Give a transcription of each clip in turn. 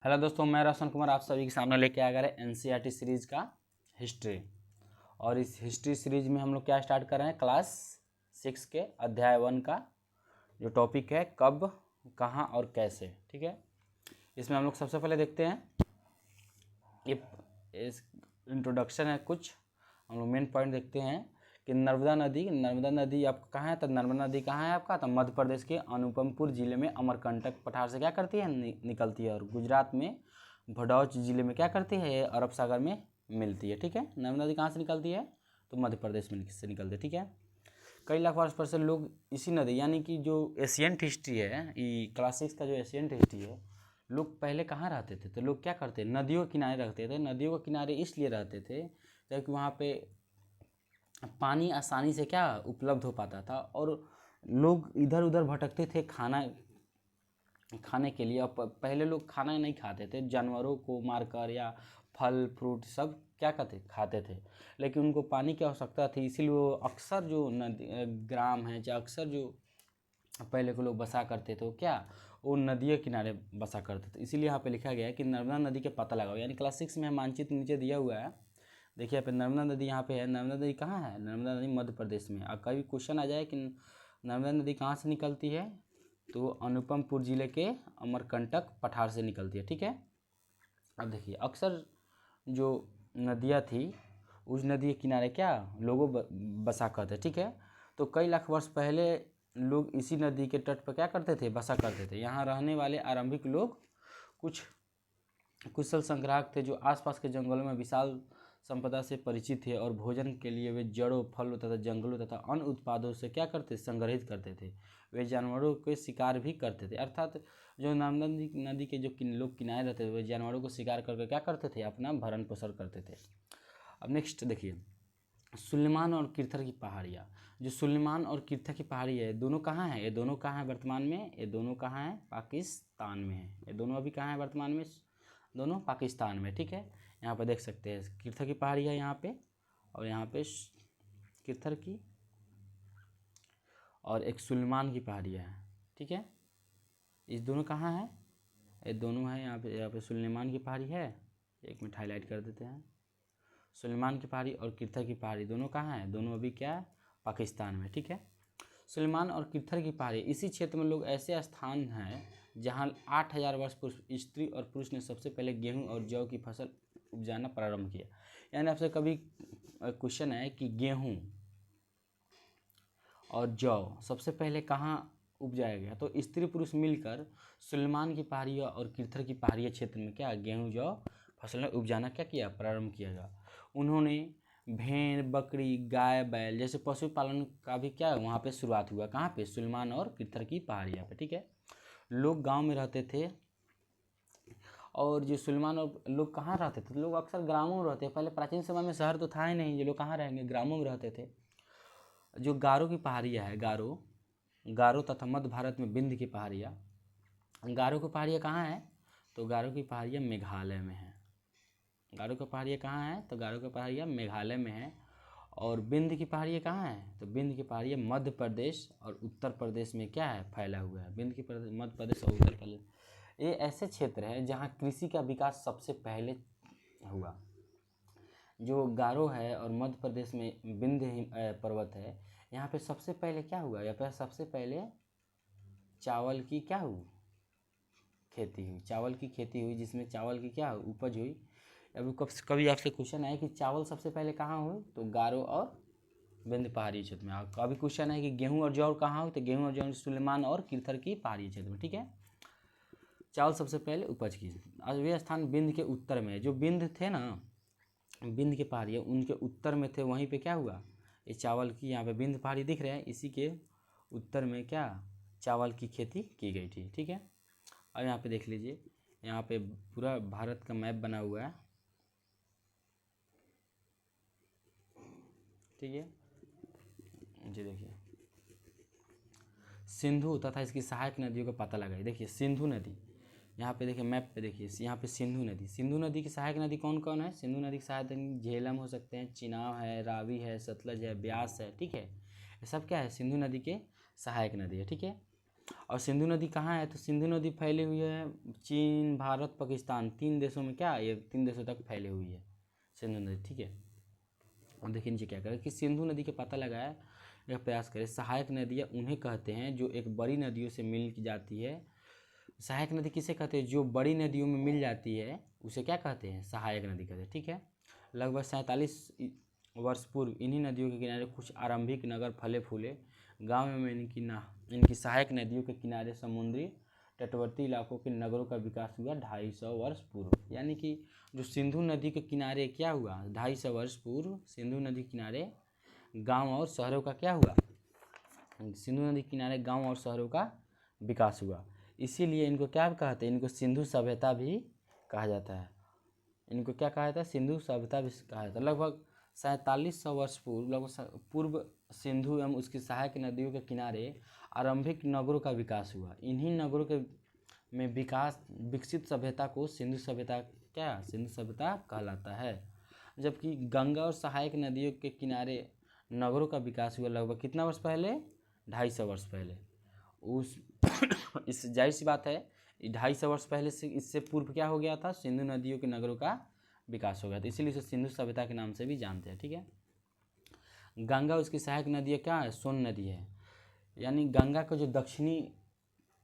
Hello दोस्तों, मैं रोशन कुमार आप सभी के सामने लेके आ गए एनसीईआरटी सीरीज़ का हिस्ट्री। और इस हिस्ट्री सीरीज में हम लोग क्या स्टार्ट कर रहे हैं, क्लास 6 के अध्याय 1 का जो टॉपिक है कब, कहाँ और कैसे। ठीक है, इसमें हम लोग सबसे पहले देखते हैं ये इस इंट्रोडक्शन है। कुछ हम लोग मेन पॉइंट देखते हैं कि नर्मदा नदी आपका कहाँ है। तो नर्मदा नदी कहाँ है आपका, तो मध्य प्रदेश के अनुपमपुर जिले में अमरकंटक पठार से क्या करती है, निकलती है। और गुजरात में भदौच जिले में क्या करती है, ये अरब सागर में मिलती है। ठीक है, नर्मदा नदी कहाँ से निकलती है, तो मध्य प्रदेश में से निकलती है। ठीक है, कई लाख वर्ष से लोग इसी नदी यानी कि जो एशियंट हिस्ट्री है, ये क्लास 6 का जो एशियंट हिस्ट्री है, लोग पहले कहाँ रहते थे, तो लोग क्या करते, नदियों के किनारे रहते थे। नदियों के किनारे इसलिए रहते थे ताकि वहाँ पे पानी आसानी से क्या उपलब्ध हो पाता था, और लोग इधर उधर भटकते थे खाने के लिए। और पहले लोग खाना नहीं खाते थे, जानवरों को मारकर या फल फ्रूट सब क्या खाते थे। लेकिन उनको पानी की आवश्यकता थी, इसीलिए वो अक्सर जो नदी ग्राम है, या अक्सर जो पहले के लोग बसा करते थे, वो क्या वो नदियों किनारे बसा करते थे। इसीलिए यहाँ पे लिखा गया है कि नर्मदा नदी के पता लगाओ। यानी क्लास 6 में मानचित्र नीचे दिया हुआ है, देखिए यहाँ पे नर्मदा नदी यहाँ पे है। नर्मदा नदी कहाँ है, नर्मदा नदी मध्य प्रदेश में। और कभी क्वेश्चन आ जाए कि नर्मदा नदी कहाँ से निकलती है, तो अनुपमपुर जिले के अमरकंटक पठार से निकलती है। ठीक है, अब देखिए अक्सर जो नदियाँ थी उस नदी के किनारे क्या लोगों बसा करते। ठीक है, तो कई लाख वर्ष पहले लोग इसी नदी के तट पर क्या करते थे, बसा करते थे। यहाँ रहने वाले आरंभिक लोग कुछ कुशल संग्राहक थे, जो आसपास के जंगलों में विशाल संपदा से परिचित थे, और भोजन के लिए वे जड़ों, फलों तथा जंगलों तथा अन्य उत्पादों से क्या करते, संग्रहित करते थे। वे जानवरों के शिकार भी करते थे, अर्थात जो नर्मदा नदी के जो लोग किनारे रहते थे, वे जानवरों को शिकार करके क्या करते थे, अपना भरण पोषण करते थे। अब नेक्स्ट देखिए, सुलेमान और किरथर की पहाड़ियाँ। जो सुलेमान और किरथर की पहाड़ी है, दोनों कहाँ हैं, ये दोनों कहाँ हैं वर्तमान में, ये दोनों कहाँ हैं, पाकिस्तान में है। ये दोनों अभी कहाँ हैं वर्तमान में, दोनों पाकिस्तान में। ठीक है, यहाँ पर देख सकते हैं किरथर की पहाड़ी है यहाँ पे, और यहाँ पे किरथर की, और एक सुलेमान की पहाड़ी है। ठीक है, इस दोनों कहाँ है, ये दोनों है यहाँ पे सुलेमान की पहाड़ी है। एक मिनट हाईलाइट कर देते हैं, सुलेमान की पहाड़ी और किरथर की पहाड़ी दोनों कहाँ हैं, दोनों अभी क्या पाकिस्तान में। ठीक है, सुलेमान और किरथर की पहाड़ी इसी क्षेत्र में लोग ऐसे स्थान हैं जहाँ 8000 वर्ष पूर्व स्त्री और पुरुष ने सबसे पहले गेहूं और जौ की फसल उपजाना प्रारंभ किया। यानी आपसे कभी क्वेश्चन है कि गेहूं और जौ सबसे पहले कहाँ उपजाया गया, तो स्त्री पुरुष मिलकर सुलेमान की पहाड़ियों और किरथर की पहाड़ियों क्षेत्र में क्या गेहूं जौ फसलें उपजाना क्या किया, प्रारंभ किया गया। उन्होंने भेड़, बकरी, गाय, बैल जैसे पशुपालन का भी क्या वहाँ पे शुरुआत हुआ, कहाँ पे, सुलेमान और किरथर की पहाड़ियाँ पे। ठीक है, लोग गांव में रहते थे, और जो सुलेमान और लोग कहाँ रहते थे, लोग अक्सर ग्रामों में रहते हैं। पहले प्राचीन समय में शहर तो था ही नहीं, जो लोग कहाँ रहेंगे, ग्रामों में रहते थे। जो गारो की पहाड़ियाँ है, गारो तथा मध्य भारत में विंध्य की पहाड़ियाँ। गारो की पहाड़ियाँ कहाँ है, तो गारो की पहाड़ियाँ मेघालय में है। गारो की पहाड़ियाँ कहाँ हैं, तो गारो की पहाड़ियाँ मेघालय में है। और विंध्य की पहाड़ियाँ कहाँ हैं, तो विंध्य की पहाड़ियाँ मध्य प्रदेश और उत्तर प्रदेश में क्या है, फैला हुआ है। विंध्य की मध्य प्रदेश और उत्तर प्रदेश ये ऐसे क्षेत्र हैं जहाँ कृषि का विकास सबसे पहले हुआ। जो गारो है और मध्य प्रदेश में विंध्य पर्वत है, यहाँ पे सबसे पहले क्या हुआ, यहाँ पे सबसे पहले चावल की क्या हुई, खेती हुई, चावल की खेती हुई, जिसमें चावल की क्या उपज हुई। अभी कभी आपसे क्वेश्चन है कि चावल सबसे पहले कहाँ हुई, तो गारो और विंध्य पहाड़ी क्षेत्र में। कभी क्वेश्चन है कि गेहूं और जौ कहाँ हुई, तो गेहूं और जौ सुलेमान और किरथर की पहाड़ी क्षेत्र में। ठीक है, चावल सबसे पहले उपज की। वे स्थान विंध्य के उत्तर में, जो विंध्य थे ना, विंध्य के पहाड़ियाँ उनके उत्तर में थे, वहीं पे क्या हुआ, ये चावल की, यहाँ पे विंध्य पहाड़ी दिख रहे हैं, इसी के उत्तर में क्या चावल की खेती की गई थी। ठीक है, अब यहाँ पे देख लीजिए, यहाँ पे पूरा भारत का मैप बना हुआ है। ठीक है जी, देखिए सिंधु तथा इसकी सहायक नदियों का पता लगाइए। देखिए सिंधु नदी, यहाँ पे देखिए मैप पे देखिए, यहाँ पे सिंधु नदी की सहायक नदी कौन कौन है, सिंधु नदी की सहायक नदी झेलम हो सकते हैं, चिनाब है, रावी है, सतलज है, ब्यास है। ठीक है, ये सब क्या है, सिंधु नदी के सहायक नदी है। ठीक है, और सिंधु नदी कहाँ है, तो सिंधु नदी फैली हुई है चीन, भारत, पाकिस्तान, 3 देशों में, क्या ये 3 देशों तक फैली हुई है सिंधु नदी, ठीक है। और देखिए नीचे क्या करें कि सिंधु नदी के पता लगाए यह प्रयास करें। सहायक नदियाँ उन्हें कहते हैं जो एक बड़ी नदियों से मिल जाती है। सहायक नदी किसे कहते हैं, जो बड़ी नदियों में मिल जाती है उसे क्या कहते हैं, सहायक नदी कहते हैं, ठीक है। लगभग 47 वर्ष पूर्व इन्हीं नदियों के किनारे कुछ आरंभिक नगर फले फूले गाँव में इनकी सहायक नदियों के किनारे समुद्री तटवर्ती इलाकों के नगरों का विकास हुआ 250 वर्ष पूर्व। यानी कि जो सिंधु नदी के किनारे क्या हुआ, 250 वर्ष पूर्व सिंधु नदी किनारे गांव और शहरों का क्या हुआ, सिंधु नदी किनारे गांव और शहरों का विकास हुआ। इसीलिए इनको क्या कहते हैं, इनको सिंधु सभ्यता भी कहा जाता है। इनको क्या कहा जाता है, सिंधु सभ्यता भी कहा जाता है। लगभग 4700 वर्ष पूर्व सिंधु एवं उसकी सहायक नदियों के किनारे आरंभिक नगरों का विकास हुआ। इन्हीं नगरों के में विकसित सभ्यता को सिंधु सभ्यता सिंधु सभ्यता कहलाता है। जबकि गंगा और सहायक नदियों के किनारे नगरों का विकास हुआ लगभग कितना वर्ष पहले, 250 वर्ष पहले। उस इस जाहिर सी बात है 250 वर्ष पहले से, इससे पूर्व क्या हो गया था, सिंधु नदियों के नगरों का विकास हो गया था, इसीलिए इसे सिंधु सभ्यता के नाम से भी जानते हैं, ठीक है। गंगा उसकी सहायक नदियाँ क्या है, सोन नदी है। यानी गंगा का जो दक्षिणी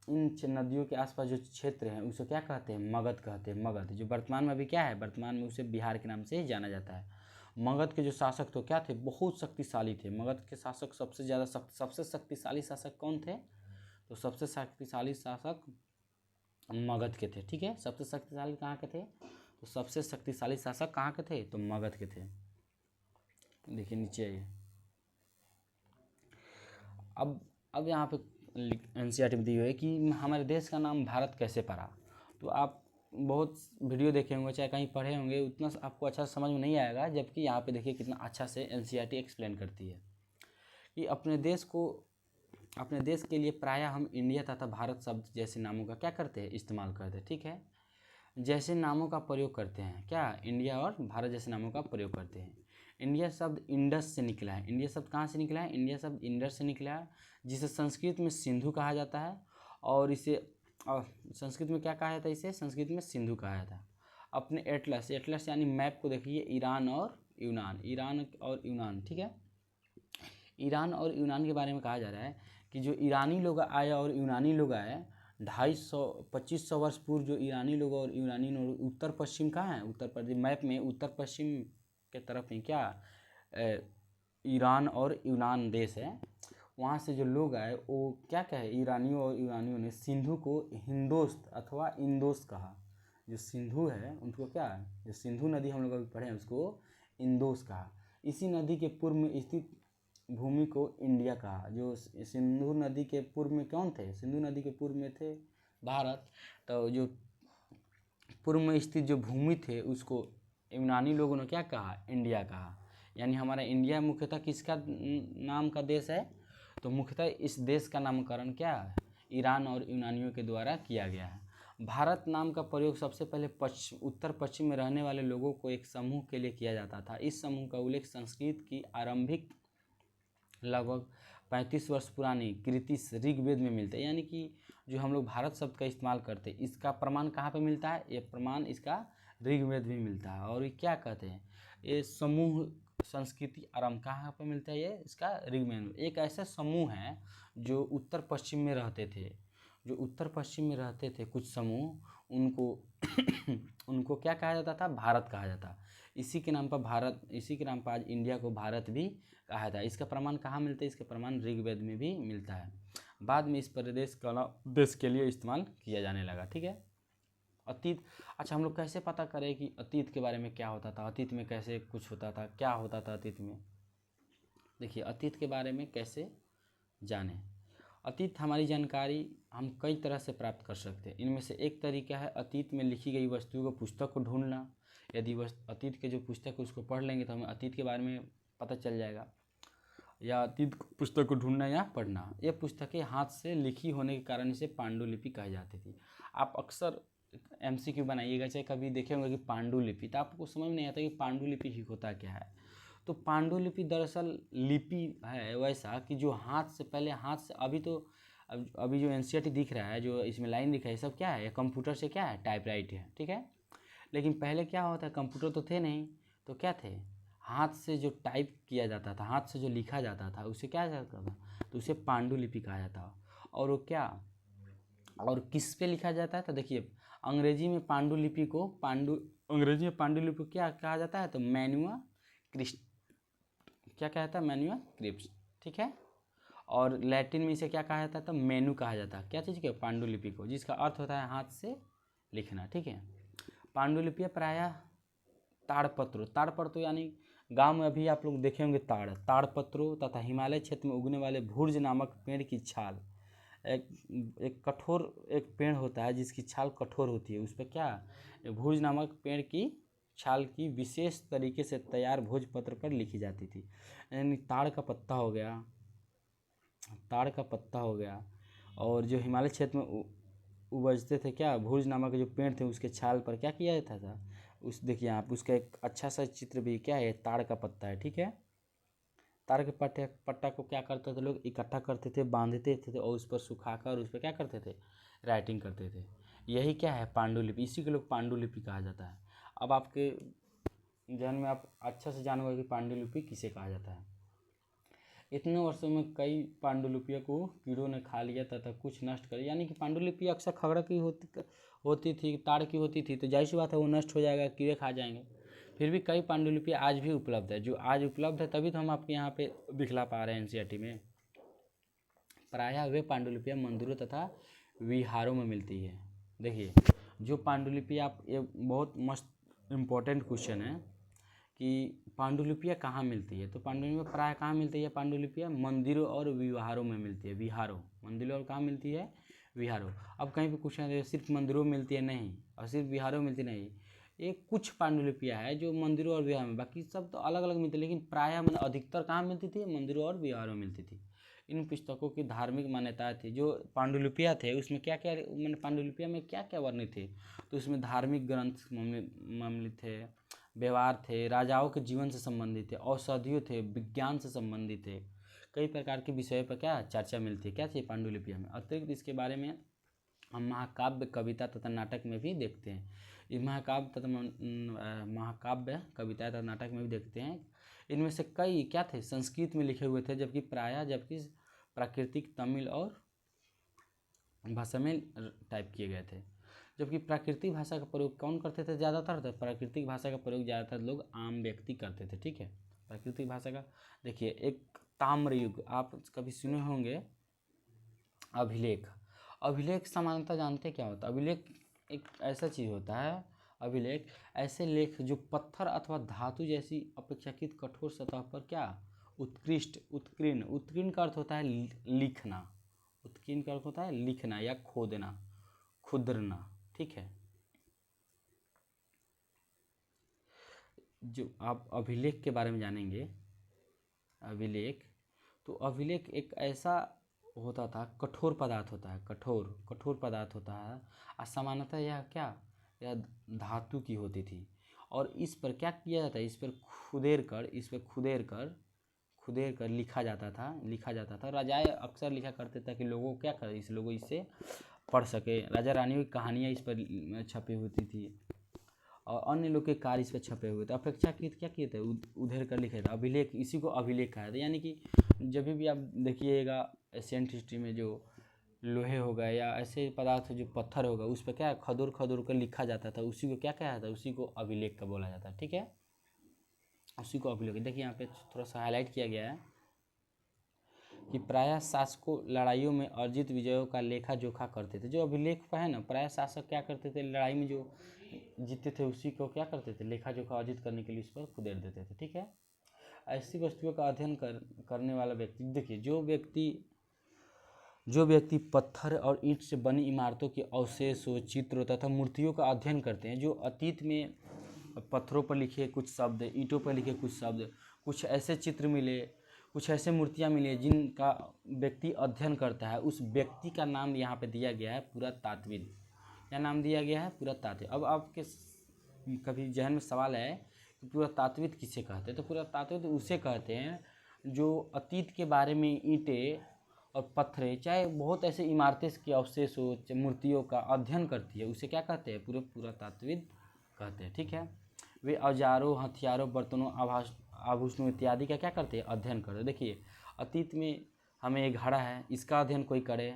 इन नदियों के आसपास जो क्षेत्र हैं उसे क्या कहते हैं, मगध कहते हैं। मगध जो वर्तमान में अभी क्या है, वर्तमान में उसे बिहार के नाम से ही जाना जाता है। मगध के जो शासक तो क्या थे, बहुत शक्तिशाली थे। मगध के शासक सबसे शक्तिशाली शासक कौन थे, तो सबसे शक्तिशाली शासक मगध के थे, ठीक है। सबसे शक्तिशाली कहाँ के थे, तो सबसे शक्तिशाली शासक कहाँ के थे, तो मगध के थे। देखिए नीचे आइए। अब यहाँ पे एनसीईआरटी में दी हुई है कि हमारे देश का नाम भारत कैसे पड़ा। तो आप बहुत वीडियो देखे होंगे, चाहे कहीं पढ़े होंगे, उतना आपको अच्छा समझ में नहीं आएगा। जबकि यहाँ पे देखिए कितना अच्छा से एनसीईआरटी एक्सप्लेन करती है कि अपने देश के लिए प्रायः हम इंडिया तथा भारत शब्द जैसे नामों का क्या करते हैं, इस्तेमाल करते हैं, ठीक है। जैसे नामों का प्रयोग करते हैं, क्या इंडिया और भारत जैसे नामों का प्रयोग करते हैं। इंडिया शब्द इंडस से निकला है। इंडिया शब्द कहाँ से निकला है, इंडिया शब्द इंडस से निकला है, जिसे संस्कृत में सिंधु कहा जाता है। और इसे संस्कृत में क्या कहा जाता है, इसे संस्कृत में सिंधु कहा जाता है। अपने एटलस यानी मैप को देखिए, ईरान और यूनान, ठीक है। ईरान और यूनान के बारे में कहा जा रहा है कि जो ईरानी लोग आए और यूनानी लोग आए 2500 वर्ष पूर्व, जो ईरानी लोग और यूनानी लोग उत्तर पश्चिम कहाँ है, उत्तर प्रदेश मैप में उत्तर पश्चिम के तरफ में क्या ईरान और यूनान देश है। वहाँ से जो लोग आए वो क्या कहे, ईरानियों और यूनानियों ने सिंधु को हिंदोस्त अथवा इंदोस कहा। जो सिंधु है उनको क्या है, जो सिंधु नदी हम लोग अभी पढ़े हैं उसको इंदोस कहा। इसी नदी के पूर्व में स्थित भूमि को इंडिया कहा। जो सिंधु नदी के पूर्व में कौन थे, सिंधु नदी के पूर्व में थे भारत। तो जो पूर्व में स्थित जो भूमि थे उसको यूनानी लोगों ने क्या कहा, इंडिया कहा। यानी हमारा इंडिया मुख्यतः किसका नाम का देश है, तो मुख्यतः इस देश का नामकरण क्या है, ईरान और यूनानियों के द्वारा किया गया है। भारत नाम का प्रयोग सबसे पहले उत्तर पश्चिम में रहने वाले लोगों को एक समूह के लिए किया जाता था। इस समूह का उल्लेख संस्कृत की आरंभिक लगभग 35 वर्ष पुरानी कृति ऋग्वेद में मिलता है। यानी कि जो हम लोग भारत शब्द का इस्तेमाल करते हैं इसका प्रमाण कहाँ पे मिलता है, ये प्रमाण इसका ऋग्वेद में मिलता है। और ये क्या कहते हैं, ये समूह संस्कृति आरंभ कहाँ पे मिलता है, ये इसका ऋग्वेद में। एक ऐसा समूह है जो उत्तर पश्चिम में रहते थे, कुछ समूह, उनको क्या कहा जाता था, भारत कहा जाता। इसी के नाम पर आज इंडिया को भारत भी कहा था। इसका प्रमाण कहाँ मिलता है, इसका प्रमाण ऋग्वेद में भी मिलता है। बाद में इस प्रदेश का देश के लिए इस्तेमाल किया जाने लगा, ठीक है। अतीत, अच्छा हम लोग कैसे पता करें कि अतीत के बारे में क्या होता था, अतीत में कैसे कुछ होता था, क्या होता था अतीत में। देखिए अतीत के बारे में कैसे जानें। अतीत हमारी जानकारी हम कई तरह से प्राप्त कर सकते हैं। इनमें से एक तरीका है अतीत में लिखी गई वस्तुओं को पुस्तक को ढूंढना। यदि अतीत के जो पुस्तक है उसको पढ़ लेंगे तो हमें अतीत के बारे में पता चल जाएगा। या अतीत पुस्तक को ढूंढना या पढ़ना। ये पुस्तकें हाथ से लिखी होने के कारण इसे पांडुलिपि कही जाती थी। आप अक्सर MCQ बनाइएगा, चाहे कभी देखे होंगे कि पांडुलिपि, तो आपको समझ में नहीं आता कि पांडुलिपि ही होता क्या है। तो पांडुलिपि दरअसल लिपि है वैसा कि जो हाथ से, अभी तो अब अभी जो एनसीईआरटी दिख रहा है, जो इसमें लाइन दिख रहा है, सब क्या है, कंप्यूटर से क्या है, टाइपराइट है, ठीक है। लेकिन पहले क्या होता है, कंप्यूटर तो थे नहीं, तो क्या थे, हाथ से जो टाइप किया जाता था, हाथ से जो लिखा जाता था, उसे क्या जाता था, तो उसे पांडुलिपि कहा जाता था। और वो क्या, और किस पे लिखा जाता है, तो देखिए अंग्रेजी में पांडुलिपि को अंग्रेजी में पांडुलिपि को क्या कहा जाता है, तो मैनुआ क्रिस्ट, क्या कहता है, मैनुआ क्रिप्स, ठीक है। और लैटिन में इसे क्या कहा जाता है, तो मेनू कहा जाता है, क्या चीज़ के, पांडुलिपि को, जिसका अर्थ होता है हाथ से लिखना, ठीक है। पांडुलिपि प्रायः ताड़पत्रों यानी गांव में अभी आप लोग देखे होंगे ताड़पत्रों तथा हिमालय क्षेत्र में उगने वाले भुर्ज नामक पेड़ की छाल, एक कठोर एक पेड़ होता है जिसकी छाल कठोर होती है, उस पर क्या, भुर्ज नामक पेड़ की छाल की विशेष तरीके से तैयार भोजपत्र पर लिखी जाती थी। यानी ताड़ का पत्ता हो गया, ताड़ का पत्ता हो गया, और जो हिमालय क्षेत्र में उपजते थे क्या, भुर्ज नामक जो पेड़ थे, उसके छाल पर क्या किया जाता था, उस देखिए आप उसका एक अच्छा सा चित्र भी क्या है, ताड़ का पत्ता है, ठीक है। ताड़ के पट्टा को क्या करते थे लोग, इकट्ठा करते थे, बांधते थे और उस पर सुखाकर उस पर क्या करते थे, राइटिंग करते थे। यही क्या है, पांडुलिपि, इसी को लोग पांडुलिपि कहा जाता है। अब आपके जहन में आप अच्छा से जानोगे कि पांडुलिपि किसे कहा जाता है। इतने वर्षों में कई पांडुलिपियों को कीड़ों ने खा लिया तथा कुछ नष्ट कर, यानी कि पांडुलिपि अक्सर खगड़ा की होती थी, ताड़ की होती थी, तो जाहिर सी बात है वो नष्ट हो जाएगा, कीड़े खा जाएंगे। फिर भी कई पांडुलिपि आज भी उपलब्ध है, जो आज उपलब्ध है तभी तो हम आपके यहाँ पे दिखला पा रहे हैं एनसीईआरटी में। प्रायः वे पांडुलिपियाँ मंदिरों तथा विहारों में मिलती है। देखिए जो पांडुलिपि, आप ये बहुत मस्त इम्पोर्टेंट क्वेश्चन है कि पांडुलिपियाँ कहाँ मिलती है, तो पांडुलिपियाँ प्राय कहाँ मिलती है, पांडुलिपियाँ मंदिरों और विहारों में मिलती है, विहारों, मंदिरों और कहाँ मिलती है, विहारों। अब कहीं पे क्वेश्चन है सिर्फ मंदिरों में मिलती है, नहीं, और सिर्फ विहारों में मिलती नहीं, ये कुछ पांडुलिपियाँ है जो मंदिरों और विहार में, बाकी सब तो अलग अलग मिलती है, लेकिन प्रायः मतलब अधिकतर कहाँ मिलती थी, मंदिरों और विहारों में मिलती थी। इन पुस्तकों की धार्मिक मान्यताएं थी, जो पांडुलिपियाँ थे उसमें क्या क्या, मैंने पांडुलिपियाँ में क्या क्या वर्णित थे, तो उसमें धार्मिक ग्रंथ मामले थे, व्यवहार थे, राजाओं के जीवन से संबंधित थे, औषधियों थे, विज्ञान से संबंधित थे, कई प्रकार के विषयों पर क्या चर्चा मिलती है, क्या चाहिए, पांडुलिपियों में। अतिरिक्त इसके बारे में हम महाकाव्य, कविता तथा नाटक में भी देखते हैं। इस महाकाव्य तथा महाकाव्य, कविता तथा नाटक में भी देखते हैं। इनमें से कई क्या थे, संस्कृत में लिखे हुए थे, जबकि प्राकृतिक तमिल और भाषा में टाइप किए गए थे। जबकि प्राकृतिक भाषा का प्रयोग कौन करते थे ज़्यादातर, तो प्राकृतिक भाषा का प्रयोग ज़्यादातर लोग आम व्यक्ति करते थे, ठीक है। प्राकृतिक भाषा का देखिए, एक ताम्र युग, आप कभी सुने होंगे, अभिलेख। अभिलेख सामान्यतः जानते क्या होता है, अभिलेख एक ऐसा चीज़ होता है, अभिलेख ऐसे लेख जो पत्थर अथवा धातु जैसी अपेक्षाकृत कठोर सतह पर क्या उत्कृष्ट, उत्कीर्ण का अर्थ होता है लिखना, उत्कीर्ण का अर्थ होता है लिखना या खोदना, खुदरना, ठीक है। जो आप अभिलेख के बारे में जानेंगे, अभिलेख, तो अभिलेख एक ऐसा होता था, कठोर पदार्थ होता है, कठोर पदार्थ होता है, और सामान्यतः यह क्या, यह धातु की होती थी, और इस पर क्या किया जाता है, इस पर खुदेर कर लिखा जाता था। राजाएं अक्सर लिखा करते थे कि लोगों को क्या करें, इस लोगों इसे पढ़ सके, राजा रानियों की कहानियाँ इस पर छपी होती थी, और अन्य लोग के कार्य इस पर छपे हुए थे। अपेक्षाकृत क्या किए थे, उधेर कर लिखे थे, अभिलेख, इसी को अभिलेख कहा था। यानी कि जब भी आप देखिएगा एशियंट हिस्ट्री में, जो लोहे हो गए या ऐसे पदार्थ जो पत्थर होगा, उस पर क्या खदुर कर लिखा जाता था, उसी को क्या कहा था, उसी को अभिलेख का बोला जाता है, ठीक है, उसी को अभिलेख। देखिए यहाँ पे थोड़ा सा हाईलाइट किया गया है कि प्रायः शासकों लड़ाइयों में अर्जित विजयों का लेखा जोखा करते थे। जो अभिलेख पर है ना, प्रायः शासक क्या करते थे, लड़ाई में जो जीतते थे उसी को क्या करते थे, लेखा जोखा अर्जित करने के लिए उस पर खुदेर देते थे, ठीक है। ऐसी वस्तुओं का अध्ययन करने वाला व्यक्ति, देखिए जो व्यक्ति पत्थर और ईंट से बनी इमारतों के अवशेषों, चित्रों तथा मूर्तियों का अध्ययन करते हैं, जो अतीत में पत्थरों पर लिखे कुछ शब्द, ईंटों पर लिखे कुछ शब्द, कुछ ऐसे चित्र मिले, कुछ ऐसे मूर्तियाँ मिली जिनका व्यक्ति अध्ययन करता है, उस व्यक्ति का नाम यहाँ पे दिया गया है पुरातात्विद। क्या नाम दिया गया है, पुरातात्विद। अब आपके कभी जहन में सवाल है कि पुरातात्विद किसे कहते हैं, तो पुरातात्विद उसे कहते हैं जो अतीत के बारे में ईंटें और पत्थरें, चाहे बहुत ऐसे इमारतें के अवशेष हो, मूर्तियों का अध्ययन करती है, उसे क्या कहते हैं? पूरे पुरातात्विद कहते हैं। ठीक है, वे औजारों, हथियारों, बर्तनों, आभूषणों इत्यादि का क्या करते हैं? अध्ययन करते हैं। देखिए अतीत में हमें एक घड़ा है, इसका अध्ययन कोई करे,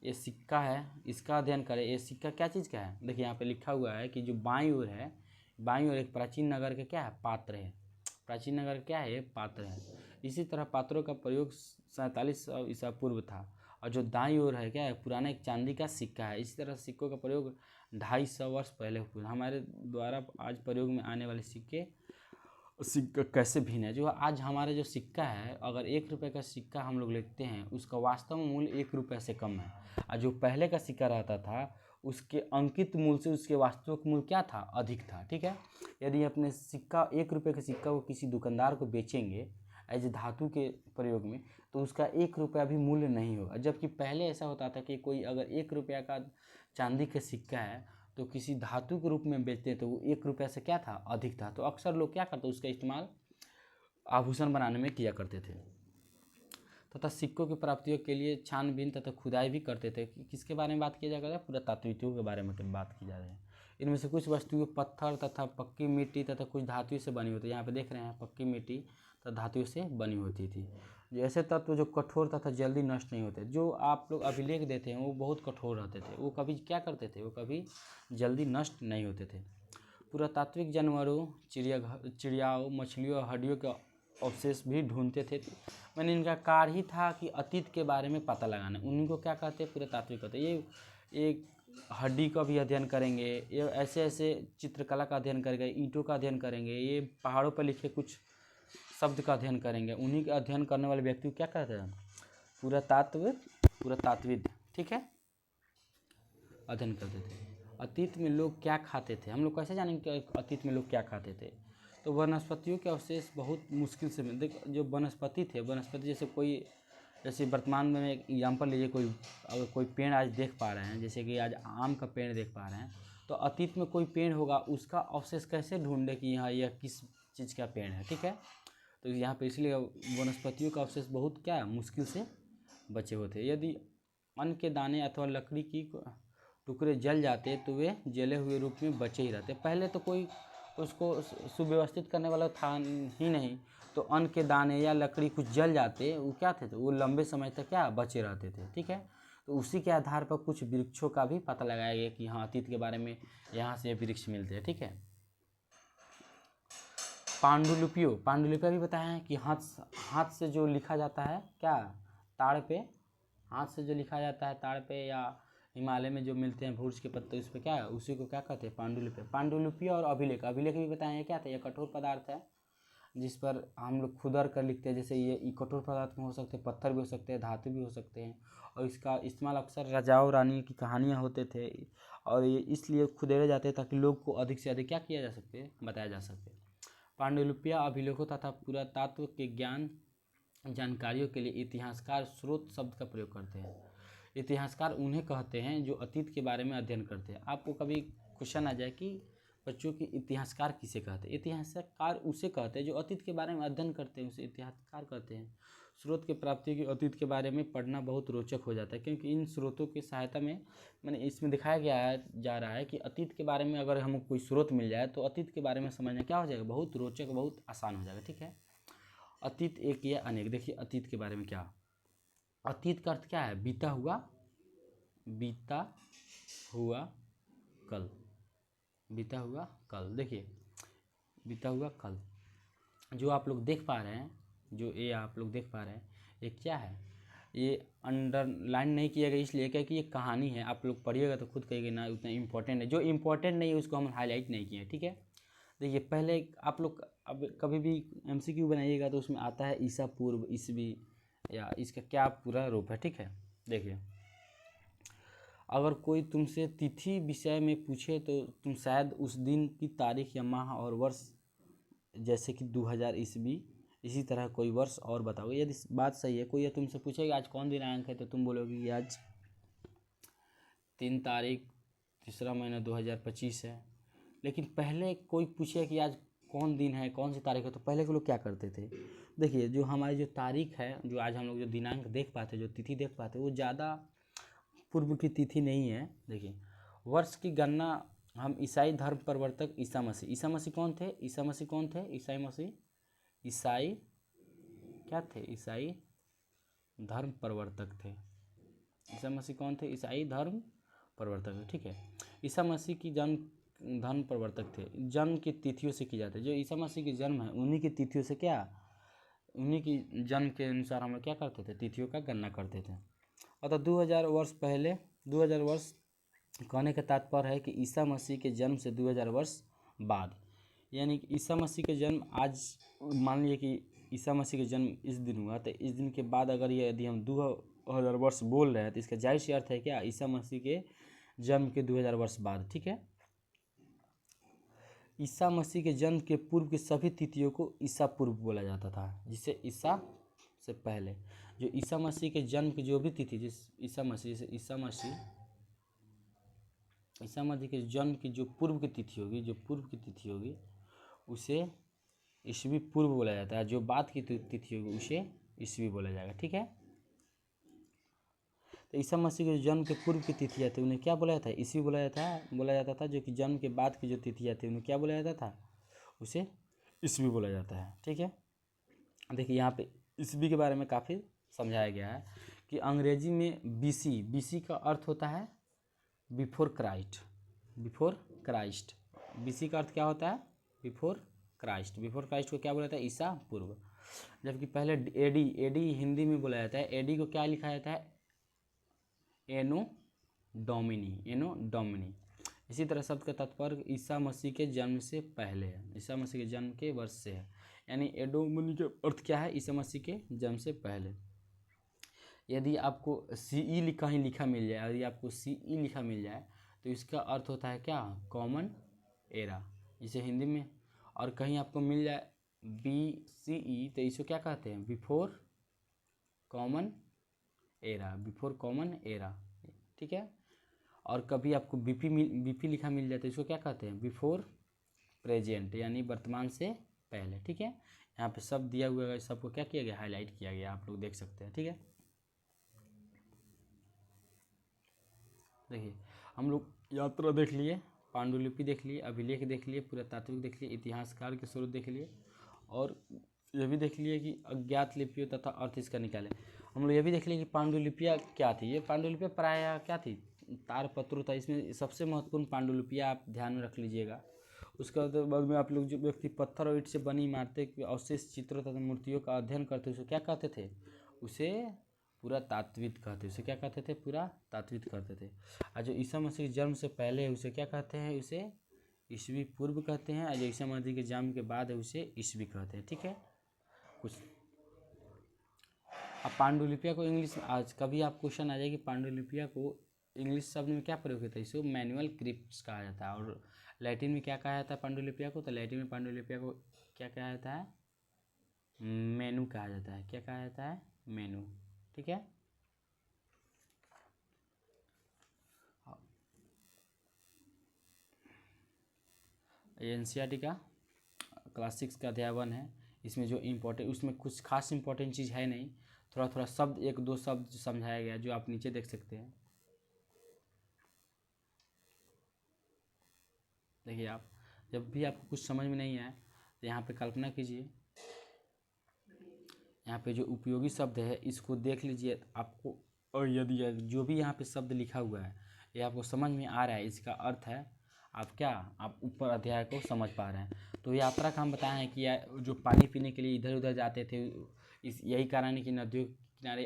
ये सिक्का है, इसका अध्ययन करे। ये सिक्का क्या चीज़ का है? देखिए यहाँ पे लिखा हुआ है कि जो बाईं ओर है, बाईं ओर एक प्राचीन नगर के क्या है? पात्र है। प्राचीन नगर क्या है? पात्र है। इसी तरह पात्रों का प्रयोग 4700 ईसा पूर्व था। और जो दाईं ओर है क्या है? पुराना एक चांदी का सिक्का है। इसी तरह सिक्कों का प्रयोग 250 वर्ष पहले हुआ। हमारे द्वारा आज प्रयोग में आने वाले सिक्का कैसे भिन्न है? जो आज हमारे जो सिक्का है, अगर 1 रुपये का सिक्का हम लोग लेते हैं, उसका वास्तव में मूल्य 1 रुपये से कम है। और जो पहले का सिक्का रहता था, उसके अंकित मूल्य से उसके वास्तविक मूल्य क्या था? अधिक था। ठीक है, यदि अपने सिक्का 1 रुपये के सिक्का को किसी दुकानदार को बेचेंगे एज धातु के प्रयोग में, तो उसका 1 रुपया भी मूल्य नहीं होगा। जबकि पहले ऐसा होता था कि कोई अगर 1 रुपया का चांदी का सिक्का है तो किसी धातु के रूप में बेचते तो वो 1 रुपया से क्या था? अधिक था। तो अक्सर लोग क्या करते, उसका इस्तेमाल आभूषण बनाने में किया करते थे। तथा सिक्कों की प्राप्तियों के लिए छानबीन तथा खुदाई भी करते थे। किसके बारे में बात किया जा रहा है? पुरातात्विकों के बारे में बात की जा रही है। इनमें से कुछ वस्तुएं पत्थर तथा पक्की मिट्टी तथा कुछ धातु से बनी होती है। यहाँ पे देख रहे हैं पक्की मिट्टी तथा धातु से बनी होती थी। जो ऐसे तत्व जो कठोर तथा जल्दी नष्ट नहीं होते, जो आप लोग अभिलेख देते हैं वो बहुत कठोर रहते थे, वो कभी क्या करते थे? वो कभी जल्दी नष्ट नहीं होते थे। पुरातात्विक जानवरों, चिड़ियाओं, मछलियों और हड्डियों के अवशेष भी ढूंढते थे। मैंने इनका कार्य ही था कि अतीत के बारे में पता लगाना। उन्हीं को क्या कहते हैं? पुरातात्विक कहते हैं। ये एक हड्डी का भी अध्ययन करेंगे, ये ऐसे ऐसे चित्रकला का अध्ययन करेंगे, ईंटों का अध्ययन करेंगे, ये पहाड़ों पर लिखे कुछ शब्द का अध्ययन करेंगे। उन्हीं का अध्ययन करने वाले व्यक्ति को क्या कहते हैं? पुरातात्विद। ठीक है, अध्ययन करते थे। अतीत में लोग क्या खाते थे? हम लोग कैसे जानेंगे कि अतीत में लोग क्या खाते थे? तो वनस्पतियों के अवशेष बहुत मुश्किल से देख, जो वनस्पति थे, वनस्पति जैसे वर्तमान में एक एग्जाम्पल लीजिए, अगर कोई पेड़ आज देख पा रहे हैं, जैसे कि आज आम का पेड़ देख पा रहे हैं, तो अतीत में कोई पेड़ होगा, उसका अवशेष कैसे ढूंढे कि यहाँ यह किस चीज़ का पेड़ है? ठीक है, तो यहाँ पे इसलिए वनस्पतियों का अवशेष बहुत क्या मुश्किल से बचे होते। यदि अन्न के दाने अथवा लकड़ी की टुकड़े जल जाते तो वे जले हुए रूप में बचे ही रहते। पहले तो कोई उसको सुव्यवस्थित करने वाला था ही नहीं, तो अन्न के दाने या लकड़ी कुछ जल जाते, वो क्या थे? तो वो लंबे समय तक क्या बचे रहते थे। ठीक है, तो उसी के आधार पर कुछ वृक्षों का भी पता लगाया गया कि हाँ अतीत के बारे में यहाँ से वृक्ष मिलते हैं। ठीक है, पांडुलिपियाँ भी बताया है कि हाथ से जो लिखा जाता है क्या? ताड़ पे हाथ से जो लिखा जाता है ताड़ पे, या हिमालय में जो मिलते हैं भूर्ज के पत्ते, उस पर क्या है? उसी को क्या कहते हैं? पांडुलिपि और अभिलेख भी बताया है। क्या था? यह कठोर पदार्थ है जिस पर हम लोग खुदर कर लिखते हैं। जैसे ये कठोर पदार्थ में हो सकते हैं, पत्थर भी हो सकते हैं, धातु भी हो सकते हैं। और इसका इस्तेमाल अक्सर राजाओं रानी की कहानियाँ होते थे, और ये इसलिए खुदेड़े जाते हैं ताकि लोग को अधिक से अधिक क्या किया जा सके? बताया जा सके। पांडुलिपियाँ अभिलेखों तथा पुरातत्व के जानकारियों के लिए इतिहासकार स्रोत शब्द का प्रयोग करते हैं। इतिहासकार उन्हें कहते हैं जो अतीत के बारे में अध्ययन करते हैं। आपको कभी क्वेश्चन आ जाए कि बच्चों की इतिहासकार किसे कहते हैं? इतिहासकार उसे कहते हैं जो अतीत के बारे में अध्ययन करते हैं, उसे इतिहासकार कहते हैं। स्रोत की प्राप्ति की अतीत के बारे में पढ़ना बहुत रोचक हो जाता है, क्योंकि इन स्रोतों की सहायता में मैंने इसमें दिखाया जा रहा है कि अतीत के बारे में अगर हमें कोई स्रोत मिल जाए तो अतीत के बारे में समझना क्या हो जाएगा? बहुत रोचक, बहुत आसान हो जाएगा। ठीक है, अतीत एक या अनेक। देखिए अतीत के बारे में क्या, अतीत का अर्थ क्या है? बीता हुआ कल, बीता हुआ कल। देखिए बीता हुआ कल जो आप लोग देख पा रहे हैं, जो ये आप लोग देख पा रहे हैं, ये क्या है? ये अंडरलाइन नहीं किया गया इसलिए क्या कि ये कहानी है, आप लोग पढ़िएगा तो खुद कहिएगा ना उतना इम्पोर्टेंट है। जो इम्पोर्टेंट नहीं है उसको हम हाईलाइट नहीं किए। ठीक है, देखिए पहले आप लोग अब कभी भी MCQ बनाइएगा तो उसमें आता है ईसा पूर्व, ईसवी, या इसका क्या पूरा रूप है। ठीक है, देखिए अगर कोई तुमसे तिथि विषय में पूछे तो तुम शायद उस दिन की तारीख या माह और वर्ष, जैसे कि 2000 ईस्वी, इसी तरह कोई वर्ष और बताओगे। यदि बात सही है, कोई या तुमसे पूछेगा आज कौन दिनांक है, तो तुम बोलोगे कि आज 3 तारीख 3रा महीना 2025 है। लेकिन पहले कोई पूछे कि आज कौन दिन है, कौन सी तारीख है, तो पहले के लोग क्या करते थे, देखिए जो हमारी जो तारीख है, जो आज हम लोग जो दिनांक देख पाते, जो तिथि देख पाते, वो ज़्यादा पूर्व की तिथि नहीं है। देखिए वर्ष की गणना हम ईसाई धर्म प्रवर्तक ईसा मसीह कौन थे, ईसा मसीह कौन थे, ईसाई क्या थे, ईसाई धर्म प्रवर्तक थे। ईसा मसीह कौन थे, ईसाई धर्म प्रवर्तक थे, ठीक है। ईसा मसीह की जन्म धर्म प्रवर्तक थे, जन्म की तिथियों से की जाती है, जो ईसा मसीह की जन्म है उन्हीं की तिथियों से क्या, उन्हीं की जन्म के अनुसार हम लोग क्या करते थे, तिथियों का गणना करते थे। अतः 2000 वर्ष पहले, 2000 वर्ष कहने का तात्पर्य है कि ईसा मसीह के जन्म से 2000 वर्ष बाद, यानी कि ईसा मसीह के जन्म आज मान लीजिए कि ईसा मसीह का जन्म इस दिन हुआ, तो इस दिन के बाद अगर ये यदि हम 2000 वर्ष बोल रहे हैं तो इसका जाहिर सी अर्थ है क्या, ईसा मसीह के जन्म के 2000 वर्ष बाद, ठीक है। ईसा मसीह के जन्म के पूर्व की सभी तिथियों को ईसा पूर्व बोला जाता था, जिसे ईसा से पहले, जो ईसा मसीह के जन्म की जो भी तिथि, जिस ईसा मसीह जैसे ईसा मसीह के जन्म की जो पूर्व की तिथि होगी, जो पूर्व की तिथि होगी उसे ईसवी पूर्व बोला जाता है, जो बाद की तिथि होगी उसे ईसवी बोला जाएगा, ठीक है। तो ईसा मसीह के जन्म के पूर्व की तिथियाँ थी उन्हें क्या बोला जाता है, ईसवी बोला जाता था। जो कि जन्म के बाद की जो तिथियाँ थी उन्हें क्या बोला जाता था, उसे ईसवी बोला जाता है, ठीक है। देखिए यहाँ पे ईसवी के बारे में काफ़ी समझाया गया है कि अंग्रेजी में बीसी का अर्थ होता है बिफोर क्राइस्ट, बीसी का अर्थ क्या होता है, बिफोर क्राइस्ट को क्या बोला जाता है, ईसा पूर्व। जबकि पहले एडी हिंदी में बोला जाता है, एडी को क्या लिखा जाता है, एनो डोमिनी। इसी तरह शब्द का तात्पर्य ईसा मसीह के जन्म से पहले है, ईसा मसीह के जन्म के वर्ष से है, यानी एडोमिनी का अर्थ क्या है, ईसा मसीह के जन्म से पहले। यदि आपको CE कहीं लिखा मिल जाए, यदि आपको CE लिखा मिल जाए तो इसका अर्थ होता है क्या, कॉमन एरा, इसे हिंदी में। और कहीं आपको मिल जाए BCE तो इसको क्या कहते हैं, बिफोर कॉमन एरा, ठीक है। और कभी आपको BP लिखा मिल जाए तो इसको क्या कहते हैं, बिफोर प्रेजेंट, यानी वर्तमान से पहले, ठीक है। यहाँ पे सब दिया हुआ है, सबको क्या किया गया, हाईलाइट किया गया, आप लोग देख सकते हैं, ठीक है। देखिए हम लोग यात्रा देख लिए, पांडुलिपि देख लिए, अभिलेख देख लिए, पुरातात्विक देख लिए, इतिहासकार के स्रोत देख लिए, और ये भी देख लिए कि अज्ञात लिपियों तथा अर्थ इसका निकाले। हम लोग ये भी देख लिए कि पांडुलिपियाँ क्या थी, ये पांडुलिपियाँ प्रायः क्या थी, तारपत्र था। इसमें सबसे महत्वपूर्ण पांडुलिपियाँ आप ध्यान में रख लीजिएगा। उसके बाद में आप लोग जो व्यक्ति पत्थर और ईंट से बनी इमारतें के अवशेष चित्रों तथा मूर्तियों का अध्ययन करते उसे क्या कहते थे, उसे पुरातात्विक कहते, उसे क्या कहते थे, पुरातात्विक कहते थे। और जो ईसा मसीह के जन्म से पहले है उसे क्या कहते हैं, उसे ईसवी पूर्व कहते हैं, और जो ईसा मसीह के जन्म के बाद है उसे ईसवी कहते हैं, ठीक है। कुछ अब पांडुलिपिया को इंग्लिश में आज कभी आप क्वेश्चन आ जाए कि पांडुलिपिया को इंग्लिश शब्द में क्या प्रयोग होता है, इसको मैनुअल क्रिप्ट्स कहा जाता है। और लैटिन में क्या कहा जाता है पांडुलिपिया को, तो लैटिन में पांडुलिपिया को क्या कहा जाता है, मेनू कहा जाता है, क्या कहा जाता है, मेनू, ठीक है। NCERT का क्लास 6 का अध्याय 1 है। इसमें जो इम्पोर्टेंट, उसमें कुछ खास इंपॉर्टेंट चीज़ है नहीं, थोड़ा थोड़ा शब्द, एक दो शब्द समझाया गया जो आप नीचे देख सकते हैं। देखिए आप जब भी आपको कुछ समझ में नहीं आए तो यहाँ पे कल्पना कीजिए, यहाँ पे जो उपयोगी शब्द है इसको देख लीजिए आपको, और यदि जो भी यहाँ पे शब्द लिखा हुआ है ये आपको समझ में आ रहा है, इसका अर्थ है आप ऊपर अध्याय को समझ पा रहे हैं। तो यात्रा का हम बताए हैं कि जो पानी पीने के लिए इधर उधर जाते थे, यही कारण है कि नदियों के किनारे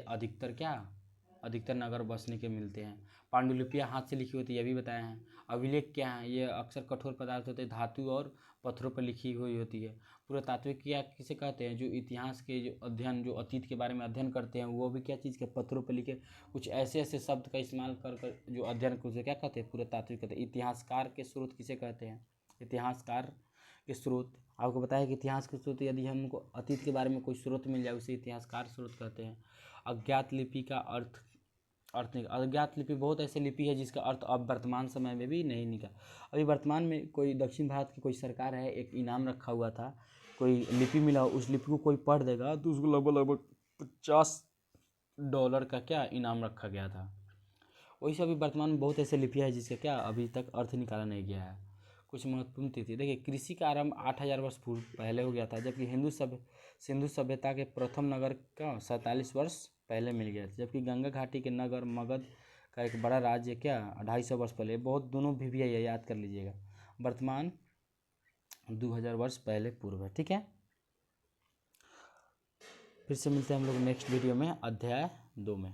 अधिकतर नगर बसने के मिलते हैं। पांडुलिपियाँ हाथ से लिखी होती है, यह भी बताए हैं। अभिलेख क्या है, ये अक्सर कठोर पदार्थ होते हैं, धातु और पत्थरों पर लिखी हुई होती है। पुरातात्विक क्या किसे कहते हैं, जो इतिहास के जो अध्ययन, जो अतीत के बारे में अध्ययन करते हैं, वो भी क्या चीज़ के, पत्थरों पर लिखे कुछ ऐसे शब्द का इस्तेमाल कर जो अध्ययन को उसे क्या कहते हैं, पुरातात्विक कहते हैं। इतिहासकार के स्रोत किसे कहते हैं, इतिहासकार के स्रोत, आपको बताया कि इतिहास के स्रोत, यदि हमको अतीत के बारे में कोई स्रोत मिल जाए उसे इतिहासकार स्रोत कहते हैं। अज्ञात लिपि का अर्थ अर्थ निकल। अज्ञात लिपि बहुत ऐसे लिपि है जिसका अर्थ अब वर्तमान समय में भी नहीं निकला। अभी वर्तमान में कोई दक्षिण भारत की कोई सरकार है, एक इनाम रखा हुआ था, कोई लिपि मिला, उस लिपि को कोई पढ़ देगा तो उसको लगभग लगभग $50 का क्या इनाम रखा गया था। वैसे अभी वर्तमान में बहुत ऐसे लिपियाँ है जिसका क्या अभी तक अर्थ निकाला नहीं गया है। कुछ महत्वपूर्ण तिथि देखिए, कृषि का आरंभ 8000 वर्ष पूर्व पहले हो गया था, जबकि सिंधु सभ्यता के प्रथम नगर का 47 वर्ष पहले मिल गया था, जबकि गंगा घाटी के नगर मगध का एक बड़ा राज्य क्या 250 वर्ष पहले। बहुत दोनों भी है, याद कर लीजिएगा। वर्तमान 2000 वर्ष पहले पूर्व है। ठीक है, फिर से मिलते हैं हम लोग नेक्स्ट वीडियो में अध्याय 2 में।